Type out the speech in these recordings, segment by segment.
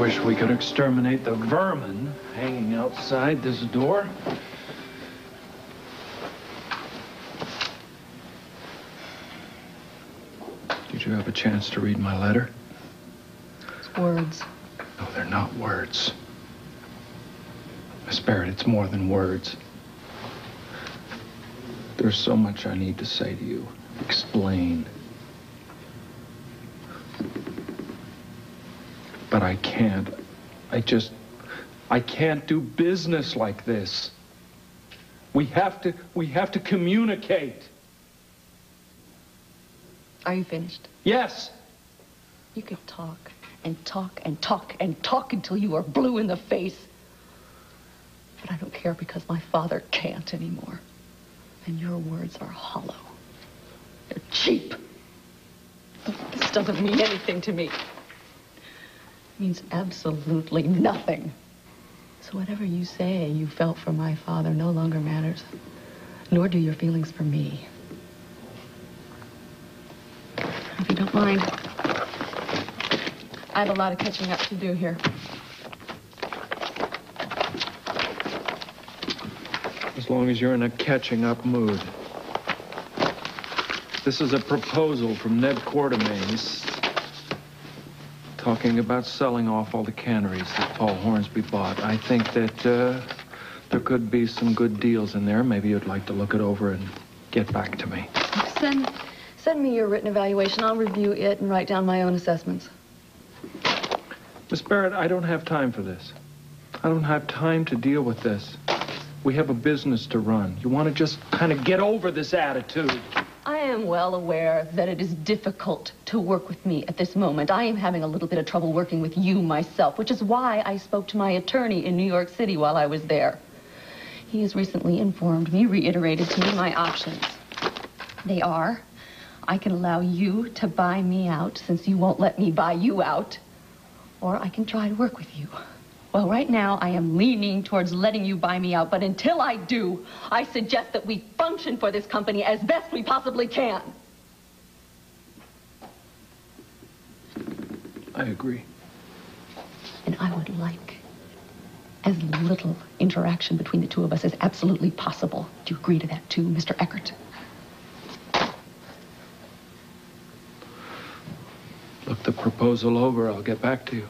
wish we could exterminate the vermin hanging outside this door. Did you have a chance to read my letter? It's words. No, they're not words. Miss Barrett, it's more than words. There's so much I need to say to you. Explain. But I can't. I can't do business like this. We have to communicate. Are you finished? Yes. You could talk and talk and talk and talk until you are blue in the face. But I don't care because my father can't anymore. And your words are hollow. They're cheap. This doesn't mean anything to me. It means absolutely nothing. So whatever you say you felt for my father no longer matters. Nor do your feelings for me. If you don't mind, I have a lot of catching up to do here. As long as you're in a catching up mood. This is a proposal from Ned Quartermain. He's talking about selling off all the canneries that Paul Hornsby bought. I think that there could be some good deals in there. Maybe you'd like to look it over and get back to me. Send me your written evaluation. I'll review it and write down my own assessments. Miss Barrett, I don't have time for this. I don't have time to deal with this. We have a business to run. You want to just kind of get over this attitude. I am well aware that it is difficult to work with me at this moment. I am having a little bit of trouble working with you myself, which is why I spoke to my attorney in New York City while I was there. He has recently informed me, reiterated to me my options. They are, I can allow you to buy me out since you won't let me buy you out, or I can try to work with you. Well, right now, I am leaning towards letting you buy me out, but until I do, I suggest that we function for this company as best we possibly can. I agree. And I would like as little interaction between the two of us as absolutely possible. Do you agree to that too, Mr. Eckert? Look the proposal over. I'll get back to you.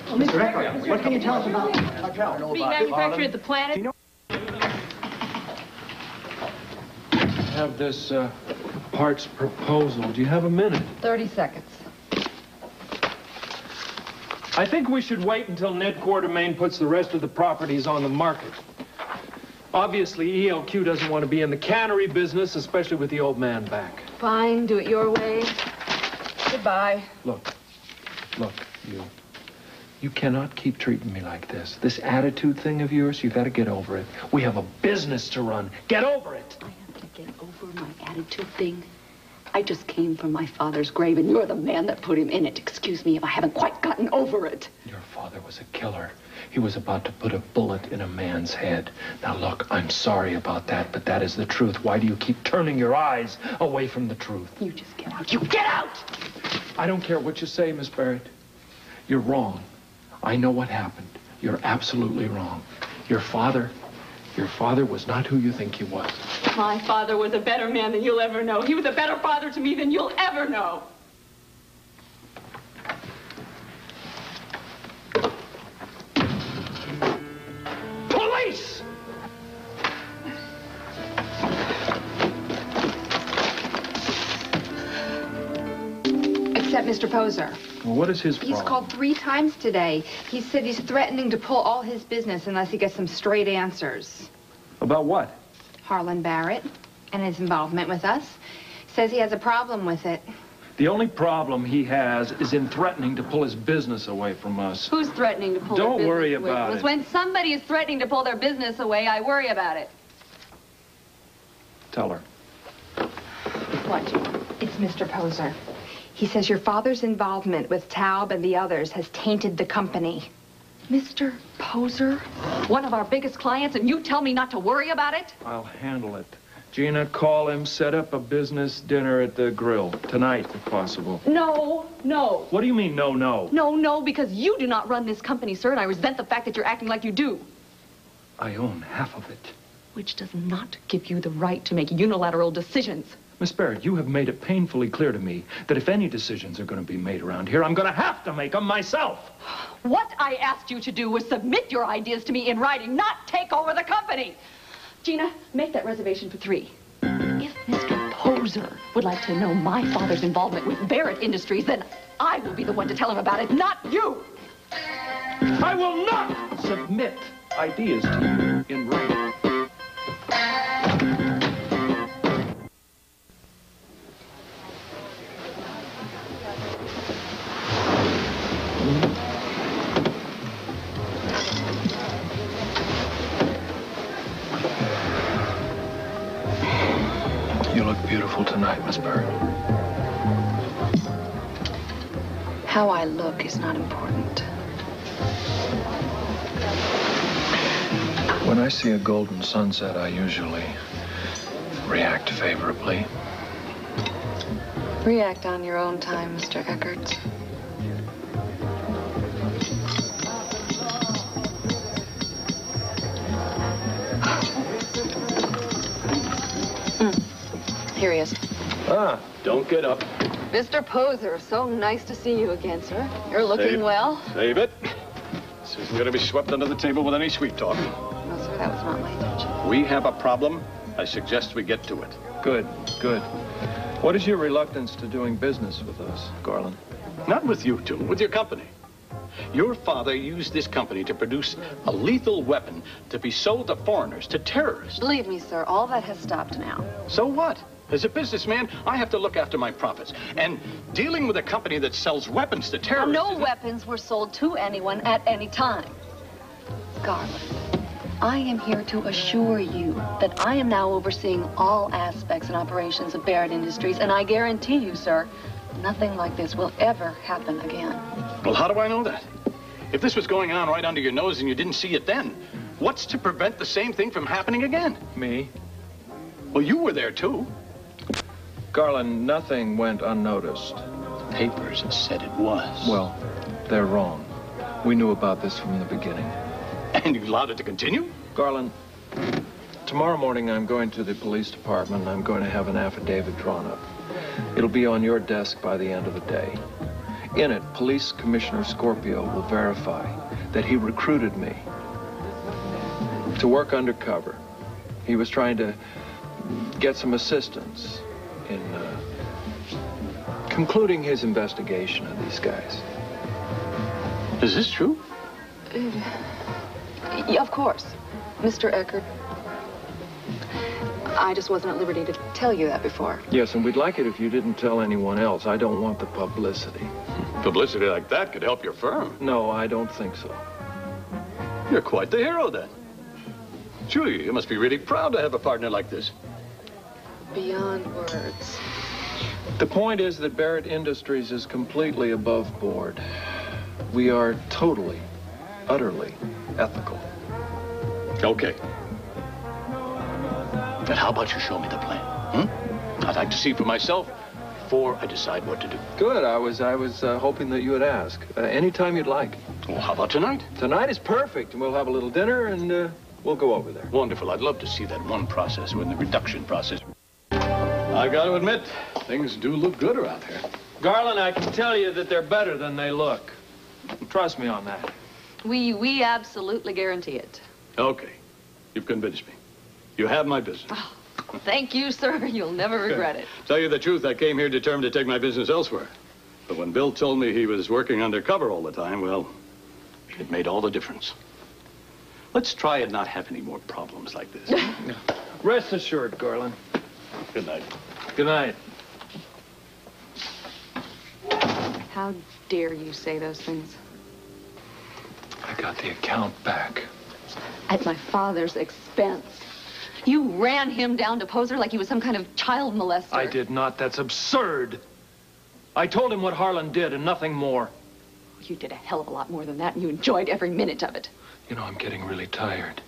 Mr. Eckert, what can you tell us about being manufactured at the Planet? I have this parts proposal. Do you have a minute? 30 seconds. I think we should wait until Ned Quartermain puts the rest of the properties on the market. Obviously, ELQ doesn't want to be in the cannery business, especially with the old man back. Fine, do it your way. Goodbye. Look, you cannot keep treating me like this. This attitude thing of yours, you got to get over it. We have a business to run. Get over it. I have to get over my attitude thing. I just came from my father's grave, and you're the man that put him in it. Excuse me if I haven't quite gotten over it. Your father was a killer. He was about to put a bullet in a man's head. Now, look, I'm sorry about that, but that is the truth. Why do you keep turning your eyes away from the truth? You just get out. You get out! I don't care what you say, Miss Barrett. You're wrong. I know what happened. You're absolutely wrong. Your father was not who you think he was. My father was a better man than you'll ever know. He was a better father to me than you'll ever know. Police! Except Mr. Poser. Well, what is his problem? He's called 3 times today. He said he's threatening to pull all his business unless he gets some straight answers. About what? Harlan Barrett and his involvement with us. Says he has a problem with it. The only problem he has is in threatening to pull his business away from us. Who's threatening to pull their business away? Don't worry about it. When somebody is threatening to pull their business away, I worry about it. Tell her. What? It's Mr. Poser. He says your father's involvement with Taub and the others has tainted the company. Mr. Poser, one of our biggest clients, and you tell me not to worry about it? I'll handle it. Gina, call him, set up a business dinner at the grill. Tonight, if possible. No, no. What do you mean, no, no? No, because you do not run this company, sir, and I resent the fact that you're acting like you do. I own half of it. Which does not give you the right to make unilateral decisions. Miss Barrett, you have made it painfully clear to me that if any decisions are going to be made around here, I'm going to have to make them myself. What I asked you to do was submit your ideas to me in writing, not take over the company. Gina, make that reservation for 3. If Mr. Poser would like to know my father's involvement with Barrett Industries, then I will be the one to tell him about it, not you. I will not submit ideas to you in writing. You look beautiful tonight, Miss Barrett. How I look is not important. When I see a golden sunset, I usually react favorably. React on your own time, Mr. Eckert. Here he is. Ah, don't get up. Mr. Poser, so nice to see you again, sir. You're looking well. Save it. This isn't going to be swept under the table with any sweet talk. No, sir, that was not my intention. We have a problem. I suggest we get to it. Good, good. What is your reluctance to doing business with us, Garland? Not with you two, with your company. Your father used this company to produce a lethal weapon to be sold to foreigners, to terrorists. Believe me, sir, all that has stopped now. So what? As a businessman, I have to look after my profits. And dealing with a company that sells weapons to terrorists... No weapons were sold to anyone at any time. Garland, I am here to assure you that I am now overseeing all aspects and operations of Barrett Industries, and I guarantee you, sir, nothing like this will ever happen again. Well, how do I know that? If this was going on right under your nose and you didn't see it then, what's to prevent the same thing from happening again? Me? Well, you were there, too. Garland, nothing went unnoticed. Papers said it was. Well, they're wrong. We knew about this from the beginning. And you allowed it to continue? Garland, tomorrow morning I'm going to the police department and I'm going to have an affidavit drawn up. It'll be on your desk by the end of the day. In it, Police Commissioner Scorpio will verify that he recruited me to work undercover. He was trying to get some assistance in concluding his investigation of these guys. Is this true? Yeah, of course. Mr. Eckert, I just wasn't at liberty to tell you that before. Yes, and we'd like it if you didn't tell anyone else. I don't want the publicity. Publicity like that could help your firm. No, I don't think so. You're quite the hero, then. Julia, you must be really proud to have a partner like this. Beyond words. The point is that Barrett Industries is completely above board. We are totally, utterly ethical. Okay. Then how about you show me the plan? I'd like to see for myself before I decide what to do. Good. I was hoping that you would ask. Anytime you'd like. Well, how about tonight? Tonight is perfect. We'll have a little dinner and we'll go over there. Wonderful. I'd love to see that one process, when the reduction process. I got to admit, things do look good around here. Garland, I can tell you that they're better than they look. Trust me on that. We absolutely guarantee it. Okay. You've convinced me. You have my business. Oh, thank you, sir. You'll never regret it. Tell you the truth, I came here determined to take my business elsewhere. But when Bill told me he was working undercover all the time, well, it made all the difference. Let's try and not have any more problems like this. Rest assured, Garland. Good night. Good night. How dare you say those things? I got the account back. At my father's expense. You ran him down to Poser like he was some kind of child molester. I did not. That's absurd. I told him what Harlan did and nothing more. You did a hell of a lot more than that, and you enjoyed every minute of it. You know, I'm getting really tired.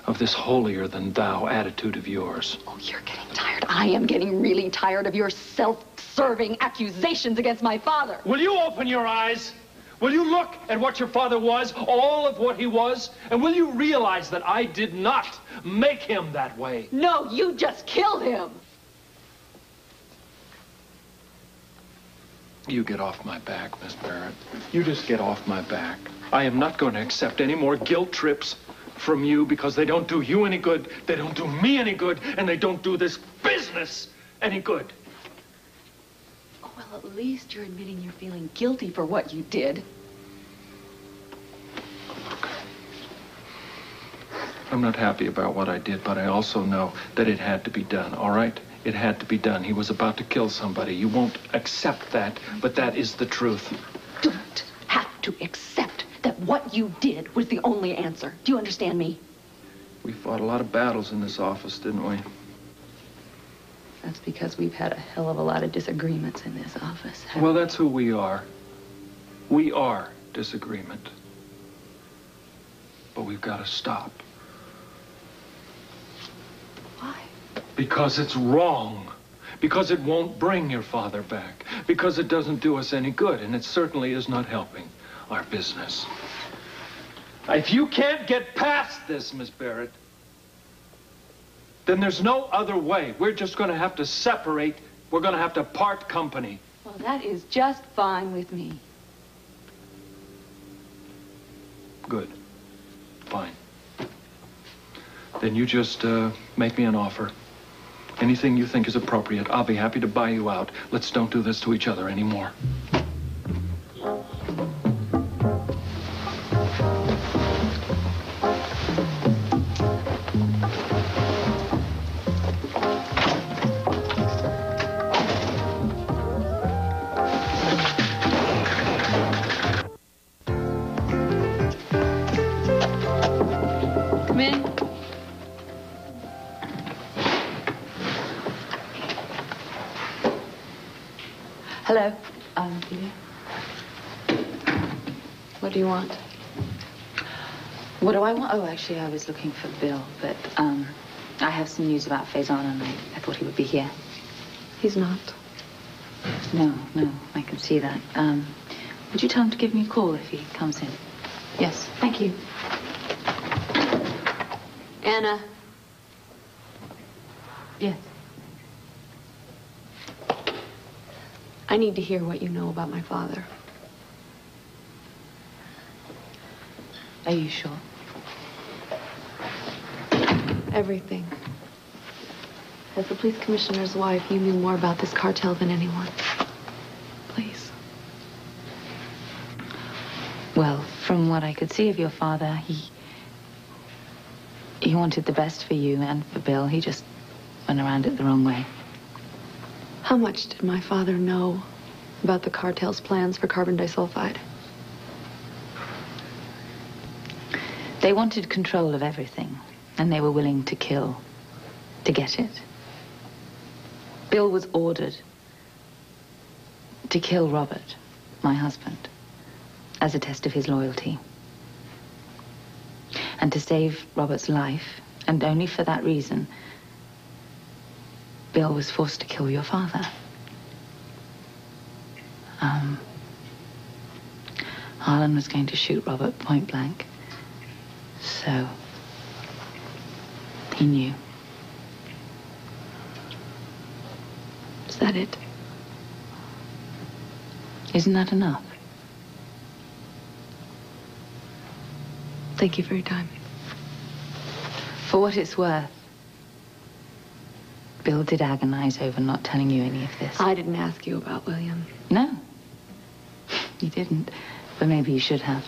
of this holier-than-thou attitude of yours. Oh, you're getting tired. I am getting really tired of your self-serving accusations against my father. Will you open your eyes? Will you look at what your father was, all of what he was? And will you realize that I did not make him that way? No, you just killed him. You get off my back, Miss Barrett. You just get off my back. I am not going to accept any more guilt trips from you because they don't do you any good, they don't do me any good, and they don't do this business any good. Oh, well, at least you're admitting you're feeling guilty for what you did. I'm not happy about what I did, but I also know that it had to be done, all right? It had to be done. He was about to kill somebody. You won't accept that, but that is the truth. Don't have to accept that what you did was the only answer. Do you understand me? We fought a lot of battles in this office, didn't we? That's because we've had a hell of a lot of disagreements in this office. Well, that's who we are. We are disagreement. But we've got to stop. Why? Because it's wrong. Because it won't bring your father back. Because it doesn't do us any good, and it certainly is not helping our business. If you can't get past this, Miss Barrett, then there's no other way. We're just going to have to separate. We're going to have to part company. Well, that is just fine with me. Good. Fine. Then you just make me an offer. Anything you think is appropriate, I'll be happy to buy you out. Let's don't do this to each other anymore. Come in. Hello. Peter. What do you want? What do I want? Oh, actually, I was looking for Bill, but I have some news about Faison, and I thought he would be here. He's not. No, I can see that. Would you tell him to give me a call if he comes in? Yes, thank you. Anna. Yes. I need to hear what you know about my father. Are you sure? Everything. As the police commissioner's wife, you knew more about this cartel than anyone. Please. Well, from what I could see of your father, he wanted the best for you and for Bill. He just went around it the wrong way. How much did my father know about the cartel's plans for carbon disulfide? They wanted control of everything, and they were willing to kill to get it. Bill was ordered to kill Robert, my husband, as a test of his loyalty. And to save Robert's life, and only for that reason, Bill was forced to kill your father. Harlan was going to shoot Robert point blank. So, he knew. Is that it? Isn't that enough? Thank you for your time. For what it's worth, Bill did agonize over not telling you any of this. I didn't ask you about William. No, you didn't. But maybe you should have.